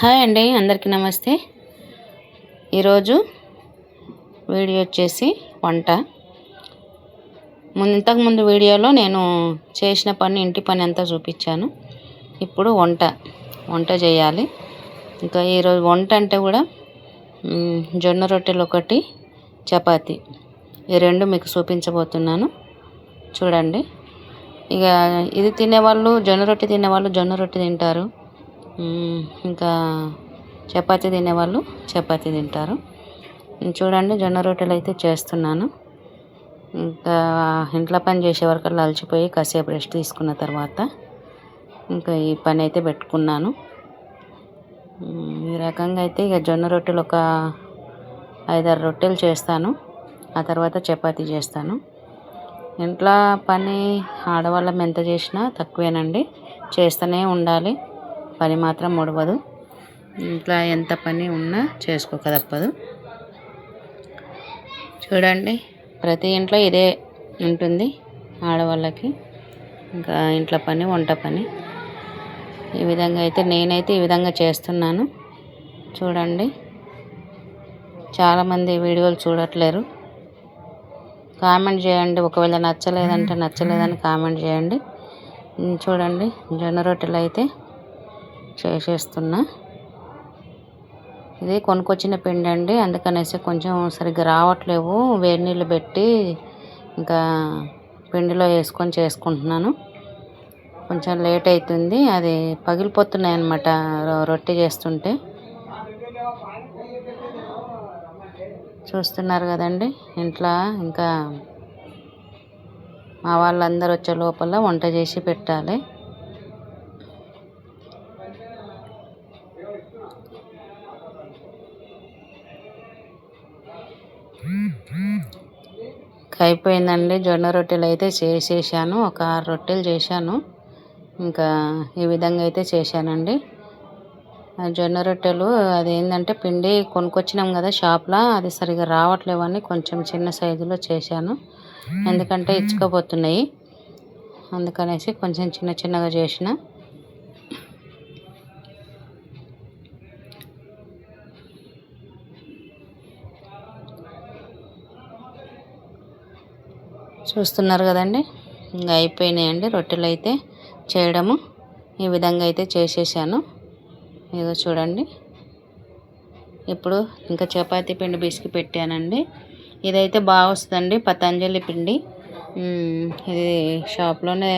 Hi అండి, అందరికీ నమస్తే. ఈరోజు వీడియో వచ్చేసి వంట. ఇంతకుముందు వీడియోలో నేను చేసిన పని, ఇంటి పని అంతా చూపించాను. ఇప్పుడు వంట చేయాలి. ఇంకా ఈరోజు వంట అంటే కూడా జొన్న రొట్టెలు ఒకటి, చపాతీ, ఈ రెండు మీకు చూపించబోతున్నాను. చూడండి. ఇక ఇది తినేవాళ్ళు, జొన్న రొట్టె తినేవాళ్ళు జొన్న రొట్టె తింటారు. ఇంకా చపాతీ తినేవాళ్ళు చపాతీ తింటారు. చూడండి, జొన్న రొట్టెలు అయితే చేస్తున్నాను. ఇంకా ఇంట్లో పని చేసే వరకల్లా అలసిపోయి కాసేపు రెస్ట్ తీసుకున్న తర్వాత ఇంకా ఈ పని అయితే పెట్టుకున్నాను. ఈ రకంగా అయితే ఇక జొన్న రొట్టెలు ఒక 5-6 రొట్టెలు చేస్తాను. ఆ తర్వాత చపాతీ చేస్తాను. ఇంట్లో పని ఆడవాళ్ళం ఎంత చేసినా తక్కువేనండి, చేస్తూనే ఉండాలి. పని మాత్రం ముడవదు. ఇంట్లో ఎంత పని ఉన్నా చేసుకోక తప్పదు. చూడండి, ప్రతి ఇంట్లో ఇదే ఉంటుంది ఆడవాళ్ళకి. ఇంకా ఇంట్లో పని, వంట పని. ఈ విధంగా అయితే నేనైతే ఈ విధంగా చేస్తున్నాను. చూడండి, చాలామంది వీడియోలు చూడట్లేరు. కామెంట్ చేయండి. ఒకవేళ నచ్చలేదంటే నచ్చలేదని కామెంట్ చేయండి. చూడండి, జొన్న రొట్టెలు అయితే చేసేస్తున్నా. ఇది కొనుక్కొచ్చిన పిండి అండి, అందుకనేసి కొంచెం సరిగ్గా రావట్లేవు. వేడి నీళ్ళు పెట్టి ఇంకా పిండిలో వేసుకొని చేసుకుంటున్నాను. కొంచెం లేట్ అవుతుంది, అది పగిలిపోతున్నాయి అన్నమాట రొట్టె చేస్తుంటే. చూస్తున్నారు కదండి. ఇంట్లో ఇంకా మా వాళ్ళందరూ వచ్చే లోపల వంట చేసి పెట్టాలి. అయిపోయిందండి. జొన్న రొట్టెలు అయితే చేసేసాను. ఒక 6 రొట్టెలు చేశాను. ఇంకా ఈ విధంగా అయితే చేశానండి. జొన్న రొట్టెలు అదేంటంటే పిండి కొనుక్కొచ్చినాం కదా షాప్లో, అది సరిగా రావట్లేవని కొంచెం చిన్న సైజులో చేశాను. ఎందుకంటే ఇచ్చుకోపోతున్నాయి, అందుకనేసి కొంచెం చిన్నగా చేసిన. చూస్తున్నారు కదండి, ఇంకా అయిపోయినాయండి రొట్టెలు అయితే చేయడము. ఈ విధంగా అయితే చేసేసాను. ఇదిగో చూడండి. ఇప్పుడు ఇంకా చపాతీ పిండి బిసికి పెట్టానండి. ఇదైతే బాగా వస్తుందండి, పతంజలి పిండి. ఇది షాప్లోనే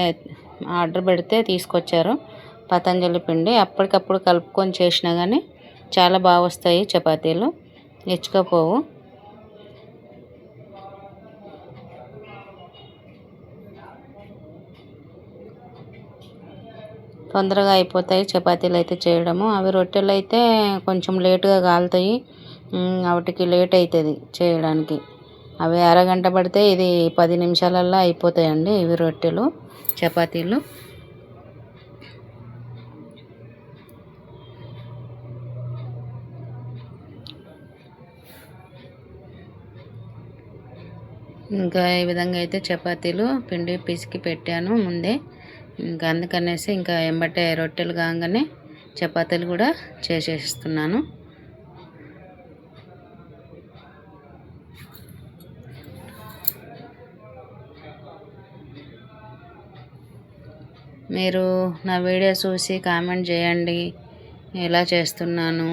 ఆర్డర్ పెడితే తీసుకొచ్చారు. పతంజలి పిండి అప్పటికప్పుడు కలుపుకొని చేసినా కానీ చాలా బాగా వస్తాయి చపాతీలు, ఇచ్చుకపోవు. తొందరగా అయిపోతాయి చపాతీలు అయితే చేయడము. అవి రొట్టెలు అయితే కొంచెం లేటుగా కాలుతాయి, వాటికి లేట్ అవుతుంది చేయడానికి. అవి అరగంట పడితే ఇది 10 నిమిషాలల్లో అయిపోతాయండి ఇవి రొట్టెలు, చపాతీలు. ఇంకా ఈ విధంగా అయితే చపాతీలు పిండి పిసికి పెట్టాను ముందే. ఇంకా అందుకనేసి ఇంకా ఎంబటే రొట్టెలు కాగానే చపాతీలు కూడా చేసేస్తున్నాను. మీరు నా వీడియో చూసి కామెంట్ చేయండి, ఎలా చేస్తున్నాను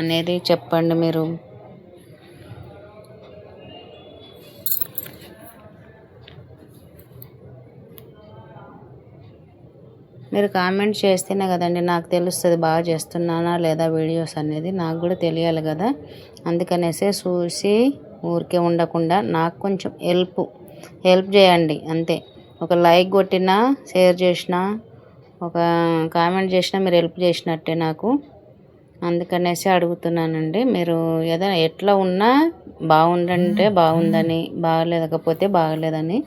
అనేది చెప్పండి. మీరు కామెంట్ చేస్తేనే కదండి నాకు తెలుస్తుంది బాగా చేస్తున్నానా లేదా వీడియోస్ అనేది. నాకు కూడా తెలియాలి కదా. అందుకనేసే చూసి ఊరికే ఉండకుండా నాకు కొంచెం హెల్ప్ చేయండి అంతే. ఒక లైక్ కొట్టినా, షేర్ చేసినా, ఒక కామెంట్ చేసినా మీరు హెల్ప్ చేసినట్టే నాకు. అందుకనేసి అడుగుతున్నానండి. మీరు ఏదైనా ఎట్లా ఉన్నా బాగుందంటే బాగుందని, బాగలేకపోతే బాగలేదని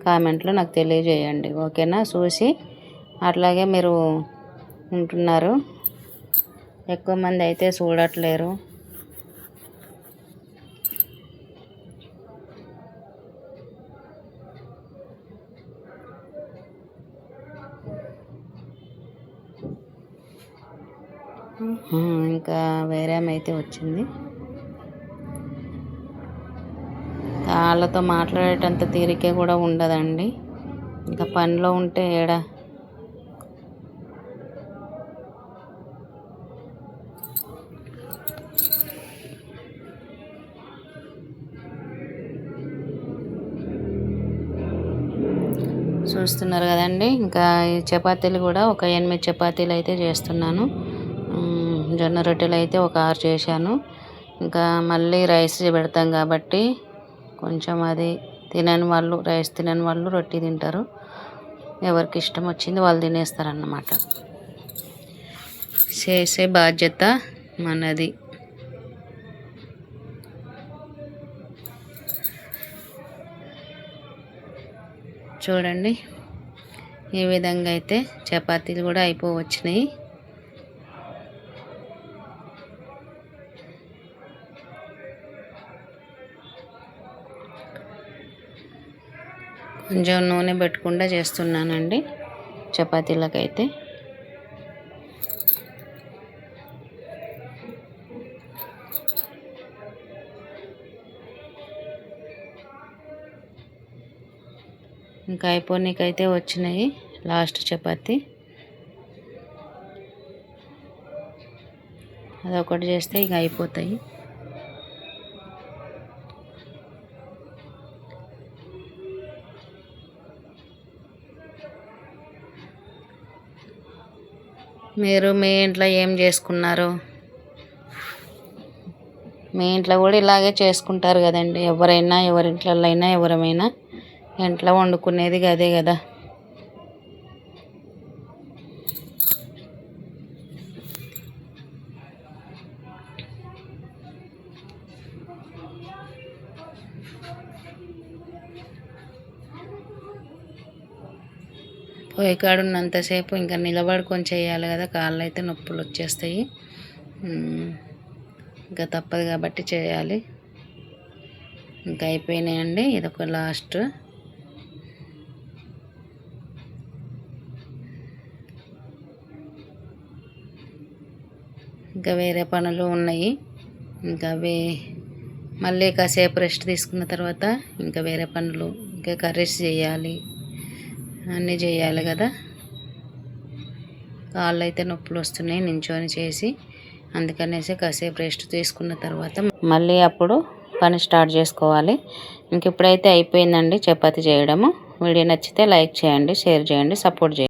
కామెంట్లో నాకు తెలియజేయండి, ఓకేనా. చూసి అట్లాగే మీరు ఉంటున్నారు, ఎక్కువ మంది అయితే చూడట్లేరు. ఇంకా వేరే ఆమె అయితే వచ్చింది. వాళ్ళతో మాట్లాడేటంత తీరికే కూడా ఉండదండి. ఇంకా పనిలో ఉంటే ఏడా. చూస్తున్నారు కదండి. ఇంకా ఈ చపాతీలు కూడా ఒక 8 చపాతీలు అయితే చేస్తున్నాను. జొన్న రొట్టెలు అయితే ఒక 6 చేశాను. ఇంకా మళ్ళీ రైస్ పెడతాం కాబట్టి కొంచెం అది తినని వాళ్ళు, రైస్ తినని వాళ్ళు రొట్టె తింటారు. ఎవరికి ఇష్టం వచ్చింది వాళ్ళు తినేస్తారన్నమాట. చేసే బాధ్యత మనది. చూడండి, ఈ విధంగా అయితే చపాతీలు కూడా అయిపోవచ్చినాయి. కొంచెం నూనె పెట్టుకుండా చేస్తున్నానండి చపాతీలకైతే. ఇంకా అయిపోనీకైతే వచ్చినాయి లాస్ట్ చపాతీ. అదొకటి చేస్తే ఇక అయిపోతాయి. మీరు మీ ఇంట్లో ఏం చేసుకున్నారు? మీ ఇంట్లో కూడా ఇలాగే చేసుకుంటారు కదండి. ఎవరైనా, ఎవరింట్లో అయినా, ఎవరమైనా ఇంట్లో వండుకునేది అదే కదా. పొయ్యి కాడున్నంతసేపు ఇంకా నిలబడుకొని చేయాలి కదా. కాళ్ళు అయితే నొప్పులు వచ్చేస్తాయి. ఇంకా తప్పదు కాబట్టి చేయాలి. ఇంకా అయిపోయినాయండి. ఇదొక లాస్ట్. ఇంకా వేరే పనులు ఉన్నాయి. ఇంకా అవి మళ్ళీ కాసేపు రెస్ట్ తీసుకున్న తర్వాత ఇంకా వేరే పనులు, ఇంకా కర్రీస్ చేయాలి, అన్నీ చేయాలి కదా. కాళ్ళు అయితే నొప్పులు వస్తున్నాయి నించొని చేసి. అందుకనేసి కాసేపు రెస్ట్ తీసుకున్న తర్వాత మళ్ళీ అప్పుడు పని స్టార్ట్ చేసుకోవాలి. ఇంక ఇప్పుడైతే అయిపోయిందండి చపాతీ చేయడము. వీడియో నచ్చితే లైక్ చేయండి, షేర్ చేయండి, సపోర్ట్ చేయండి.